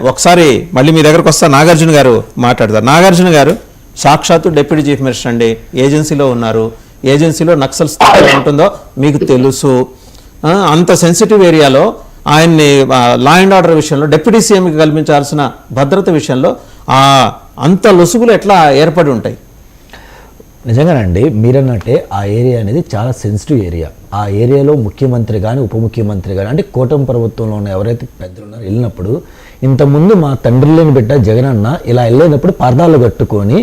ఒకసారి మళ్ళీ మీ దగ్గరకు వస్తా నాగార్జున గారు మాట్లాడతారు. నాగార్జున గారు సాక్షాత్తు డిప్యూటీ చీఫ్ మినిస్టర్ అండి, ఏజెన్సీలో ఉన్నారు. ఏజెన్సీలో నక్సల్ స్థితి ఉంటుందో మీకు తెలుసు. అంత సెన్సిటివ్ ఏరియాలో ఆయన్ని లా అండ్ ఆర్డర్ విషయంలో డిప్యూటీ సీఎంకి కల్పించాల్సిన భద్రత విషయంలో అంత లొసుగులు ఎట్లా ఏర్పడి ఉంటాయి? నిజంగానండి, మీరన్నట్టే ఆ ఏరియా అనేది చాలా సెన్సిటివ్ ఏరియా. ఆ ఏరియాలో ముఖ్యమంత్రి కానీ ఉప ముఖ్యమంత్రి కానీ అంటే కూటమి ప్రభుత్వంలో ఉన్న ఎవరైతే పెద్దలు ఉన్నారో వెళ్ళినప్పుడు, ఇంతకుముందు మా తండ్రి లేని బిడ్డ జగనన్న ఇలా వెళ్ళేటప్పుడు పరదాలు కట్టుకొని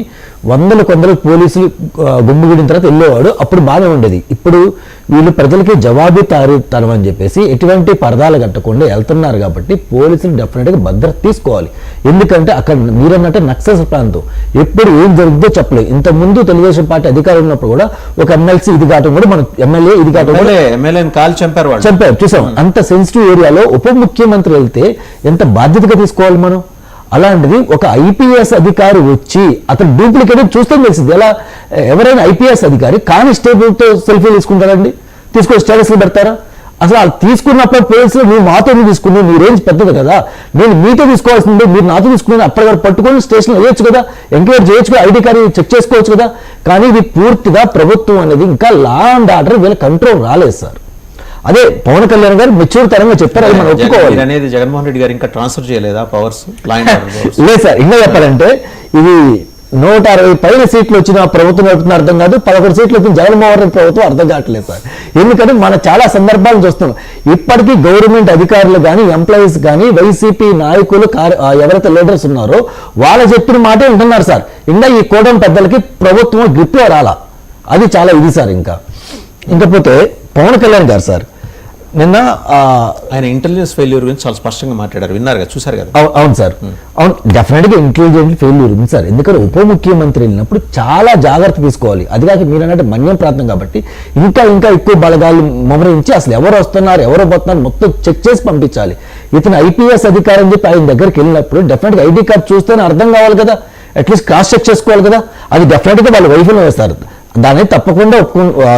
కొందరు పోలీసులు గుమ్మిగిడిన తర్వాత వెళ్ళేవాడు. అప్పుడు బాగా ఉండేది. ఇప్పుడు వీళ్ళు ప్రజలకి జవాబుదారీతనం అని చెప్పేసి ఎటువంటి పరదాలు కట్టకుండా వెళ్తున్నారు కాబట్టి పోలీసులు డెఫినెట్గా భద్రత తీసుకోవాలి. ఎందుకంటే అక్కడ మీరన్నట్టే నక్సల్ ప్రాంతం, ఎప్పుడు ఏం జరుగుతుందో చెప్పలేదు. ఇంతకుముందు తెలుగుదేశం పార్టీ అధికారం ఉన్నప్పుడు కూడా ఒక ఎమ్మెల్సీ ఇది కావడం కూడా మన ఎమ్మెల్యే ఇది కావడం చంపారు చూసాం. అంత సెన్సిటివ్ ఏరియాలో ఉప ముఖ్యమంత్రి వెళ్తే ఎంత బాధ్యతగా తీసుకోవాలి మనం. అలాంటిది ఒక ఐపీఎస్ అధికారి వచ్చి అతను డూప్లికేట్ చూస్తే తెలిసింది. ఎలా ఎవరైనా ఐపీఎస్ అధికారి కానిస్టేబుల్తో సెల్ఫీ తీసుకుంటారండి? తీసుకొని స్టేటస్లు పెడతారా? అసలు వాళ్ళు తీసుకున్నప్పుడు పోలీసులు నువ్వు మాతో తీసుకున్నావు, నీ రేంజ్ పెద్దది కదా, నేను మీతో తీసుకోవాల్సింది, మీరు నాతో తీసుకుని అప్పటికప్పుడు పట్టుకొని స్టేషన్లో వేయచ్చు కదా, ఎంక్వైరీ చేయొచ్చు కదా, ఐడి కార్డు చెక్ చేసుకోవచ్చు కదా. కానీ ఇది పూర్తిగా ప్రభుత్వం అనేది ఇంకా లా అండ్ ఆర్డర్ వీళ్ళ కంట్రోల్ రాలేదు సార్. అదే పవన్ కళ్యాణ్ గారు మెచ్యూర్ తరంగా చెప్పారు, అది మనం ఒప్పుకోవాలి. అనేది జగన్మోహన్ రెడ్డి గారు ఇంకా ట్రాన్స్ఫర్ చేయలేదా పవర్స్? లేదు సార్, ఇంకా చెప్పాలంటే ఇది 160 పైన సీట్లు వచ్చిన ప్రభుత్వం నడుపుతున్న అర్థం కాదు, 11 సీట్లు వచ్చిన జగన్మోహన్ రెడ్డి ప్రభుత్వం అర్థం కావట్లేదు సార్. ఎందుకంటే మనం చాలా సందర్భాలు చూస్తున్నాం. ఇప్పటికీ గవర్నమెంట్ అధికారులు కానీ ఎంప్లాయీస్ కానీ వైసీపీ నాయకులు ఎవరైతే లీడర్స్ ఉన్నారో వాళ్ళు చెప్పిన మాటే ఉంటున్నారు సార్. ఇంకా ఈ కూటమి పెద్దలకి ప్రభుత్వం గ్రిప్లో రాలా, అది చాలా ఇది సార్. ఇంకపోతే పవన్ కళ్యాణ్ గారు సార్ నిన్న ఆయన ఇంటెలిజెన్స్ ఫెయిల్యూర్ గురించి చాలా స్పష్టంగా మాట్లాడారు, విన్నారు కదా, చూసారు కదా? అవును సార్, అవును, డెఫినెట్గా ఇంటెలిజెంట్ ఫెయిల్యూర్ ఉంది సార్. ఎందుకంటే ఉప ముఖ్యమంత్రి వెళ్ళినప్పుడు చాలా జాగ్రత్త తీసుకోవాలి. అది కాక మీరు అన్నట్టు మన్యం ప్రాంతం కాబట్టి ఇంకా ఎక్కువ బలగాలు మోహరించి అసలు ఎవరు వస్తున్నారు ఎవరు పోతున్నారు మొత్తం చెక్ చేసి పంపించాలి. ఇతను ఐపీఎస్ అధికారి అని చెప్పి ఆయన దగ్గరికి వెళ్ళినప్పుడు డెఫినెట్గా ఐడి కార్డ్ చూస్తేనే అర్థం కావాలి కదా, అట్లీస్ట్ క్రాస్ చెక్ చేసుకోవాలి కదా. అది డెఫినెట్గా వాళ్ళు వైఫల్యం వేస్తారు, దాన్ని తప్పకుండా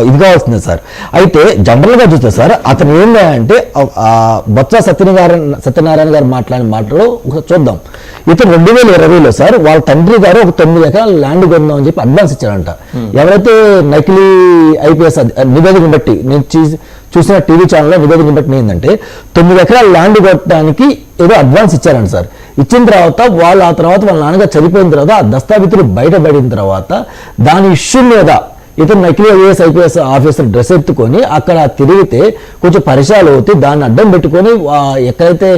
ఇది కావాల్సిందే సార్. అయితే జనరల్గా చూస్తే సార్ అతను ఏంటంటే బొత్స సత్యనారాయణ గారు మాట్లాడిన మాటలు చూద్దాం. ఇతను 2020లో సార్ వాళ్ళ తండ్రి గారు ఒక 9 ఎకరాల ల్యాండ్ కొందాం అని చెప్పి అడ్వాన్స్ ఇచ్చారంట. ఎవరైతే నకిలీ ఐపీఎస్ నివేదికను బట్టి నేను చూసిన టీవీ ఛానల్లో నివేదికను బట్టి ఏంటంటే 9 ఎకరాల ల్యాండ్ కొట్టడానికి ఏదో అడ్వాన్స్ ఇచ్చారంట సార్. ఇచ్చిన తర్వాత వాళ్ళ నాన్నగారు చనిపోయిన తర్వాత ఆ దస్తావేజులు బయటపడిన తర్వాత దాని ఇష్యూ మీద ఇతను నకిలీ ఐపీఎస్ ఆఫీసర్ డ్రెస్ ఎత్తుకొని అక్కడ తిరిగితే కొంచెం పరిచయాలు అవుతాయి, దాన్ని అడ్డం పెట్టుకొని ఎక్కడైతే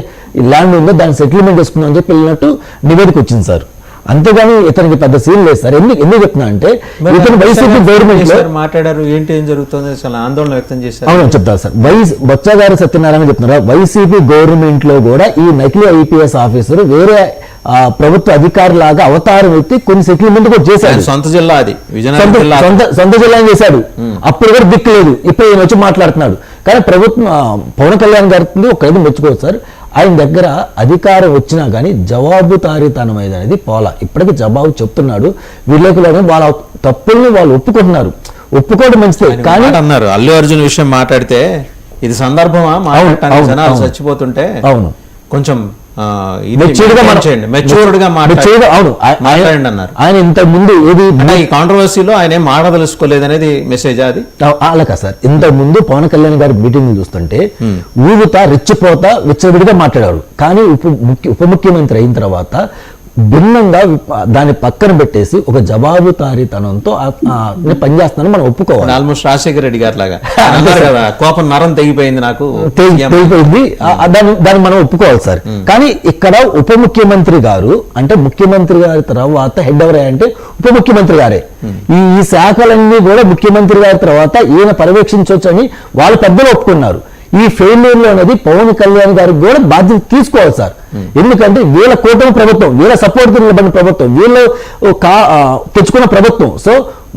ల్యాండ్ ఉందో దాన్ని సెటిల్మెంట్ చేసుకుందాం అని చెప్పి వెళ్ళినట్టు నివేదిక వచ్చింది సార్. అంతేగాని ఇతనికి పెద్ద సీన్ లేదు సార్. ఎందుకు చెప్తున్నా అంటే ఇతను వైసీపీ గవర్నమెంట్ లో మాట్లాడారు, ఏంటి ఏం జరుగుతుంది చాలా ఆందోళన వ్యక్తం చేశారు. అవును చెప్తారు సార్. బొత్స గారు సత్యనారాయణ చెప్తున్నారు వైసీపీ గవర్నమెంట్ లో కూడా ఈ నకిలీ ఐపీఎస్ ఆఫీసర్ వేరే ప్రభుత్వ అధికారులాగా అవతారం ఎత్తి కొన్ని సెటిల్మెంట్ కూడా చేశాడు. సొంత జిల్లా అది, సొంత జిల్లా చేశాడు. అప్పుడు కూడా దిక్కు లేదు, ఇప్పుడు ఈయన వచ్చి మాట్లాడుతున్నాడు. కానీ ప్రభుత్వం పవన్ కళ్యాణ్ గారిని ఒక్కరైతే మెచ్చుకోవచ్చు సార్. ఆయన దగ్గర అధికారం వచ్చినా కానీ జవాబుదారీతనం అనేది పోలా. ఇప్పటికీ జవాబు చెప్తున్నాడు. విలేకరులు వాళ్ళ తప్పుల్ని వాళ్ళు ఒప్పుకుంటున్నారు. ఒప్పుకోవడం మంచిదే. కానీ అన్నారు అల్లు అర్జున్ విషయం మాట్లాడితే ఇది సందర్భమా మాట్లాడటానికి, జనాలు చచ్చిపోతుంటే అవును కొంచెం ఆయన ఇంతకు ముందు ఈ కాంట్రవర్సీలో ఆయన ఏం మాట్లాడదలుచుకోలేదు అనేది మెసేజ్ అది అలాగా సార్. ఇంతకు ముందు పవన్ కళ్యాణ్ గారి మీటింగ్ చూస్తుంటే ఊగుతా రెచ్చిపోతా విచ్చలవిడిగా మాట్లాడారు. కానీ ఉప ముఖ్యమంత్రి అయిన తర్వాత భిన్నంగా దాన్ని పక్కన పెట్టేసి ఒక జవాబుదారీతనంతో పనిచేస్తున్నాను మనం ఒప్పుకోవాలి. ఆల్మోస్ట్ రాజశేఖర రెడ్డి గారి లాగా కోపం నరం తెగిపోయింది, నాకు తెగిపోయింది, దాన్ని మనం ఒప్పుకోవాలి సార్. కానీ ఇక్కడ ఉప ముఖ్యమంత్రి గారు అంటే ముఖ్యమంత్రి గారి తర్వాత హెడ్ ఎవరే అంటే ఉప ముఖ్యమంత్రి గారే. ఈ శాఖలన్నీ కూడా ముఖ్యమంత్రి గారి తర్వాత ఈయన పర్యవేక్షించవచ్చు అని వాళ్ళు పెద్దలు ఒప్పుకున్నారు. ఈ ఫెయిల్యూర్లో అనేది పవన్ కళ్యాణ్ గారికి కూడా బాధ్యత తీసుకోవాలి సార్. ఎందుకంటే వీళ్ళ కూటమి ప్రభుత్వం, వీళ్ళ సపోర్ట్ నిలబడిన ప్రభుత్వం, వీళ్ళు తెచ్చుకున్న ప్రభుత్వం. సో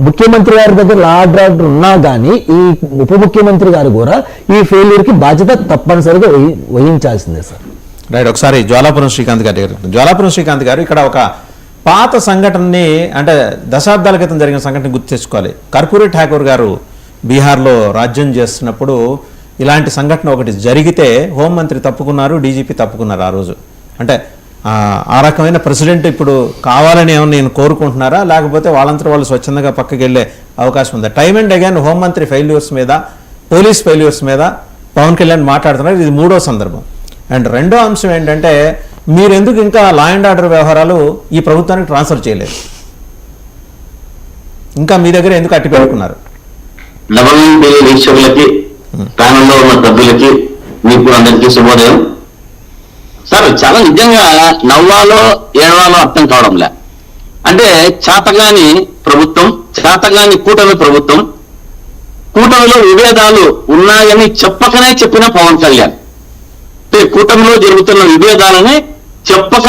ముఖ్యమంత్రి గారి దగ్గర లా అండ్ ఆర్డర్ ఉన్నా కానీ ఈ ఉప ముఖ్యమంత్రి గారు కూడా ఈ ఫెయిల్యూర్కి బాధ్యత తప్పనిసరిగా వహించాల్సిందే సార్. రైట్. ఒకసారి జ్వాలాపురం శ్రీకాంత్ గారు ఇక్కడ ఒక పాత సంఘటనని అంటే దశాబ్దాల క్రితం జరిగిన సంఘటన గుర్తు తెచ్చుకోవాలి. కర్పూరి ఠాకూర్ గారు బీహార్లో రాజ్యం చేస్తున్నప్పుడు ఇలాంటి సంఘటన ఒకటి జరిగితే హోంమంత్రి తప్పుకున్నారు, డీజీపీ తప్పుకున్నారు. ఆ రోజు అంటే ఆ రకమైన ప్రెసిడెంట్ ఇప్పుడు కావాలని ఏమన్నా నేను కోరుకుంటున్నారా, లేకపోతే వాళ్ళంతా వాళ్ళు స్వచ్ఛందంగా పక్కకి వెళ్ళే అవకాశం ఉందా? టైమ్ అండ్ అగైన్ హోంమంత్రి ఫెయిల్యూర్స్ మీద, పోలీస్ ఫెయిల్యూర్స్ మీద పవన్ కళ్యాణ్ మాట్లాడుతున్నారు. ఇది 3వ సందర్భం. అండ్ రెండో అంశం ఏంటంటే, మీరెందుకు ఇంకా లా అండ్ ఆర్డర్ వ్యవహారాలు ఈ ప్రభుత్వానికి ట్రాన్స్ఫర్ చేయలేదు? ఇంకా మీ దగ్గర ఎందుకు అట్టి పెట్టుకున్నారు? వీక్షకులకి, ప్యానల్లో ఉన్న సభ్యులకి, మీకు అందరికీ శుభోదయం. సార్, చాలా నిజంగా నవ్వాలో ఏడవాలో అర్థం కావడంలే. అంటే చేతగాని ప్రభుత్వం, చేతగాని కూటమి ప్రభుత్వం, కూటమిలో విభేదాలు ఉన్నాయని చెప్పకనే చెప్పిన పవన్ కళ్యాణ్. కూటమిలో జరుగుతున్న విభేదాలని చెప్పక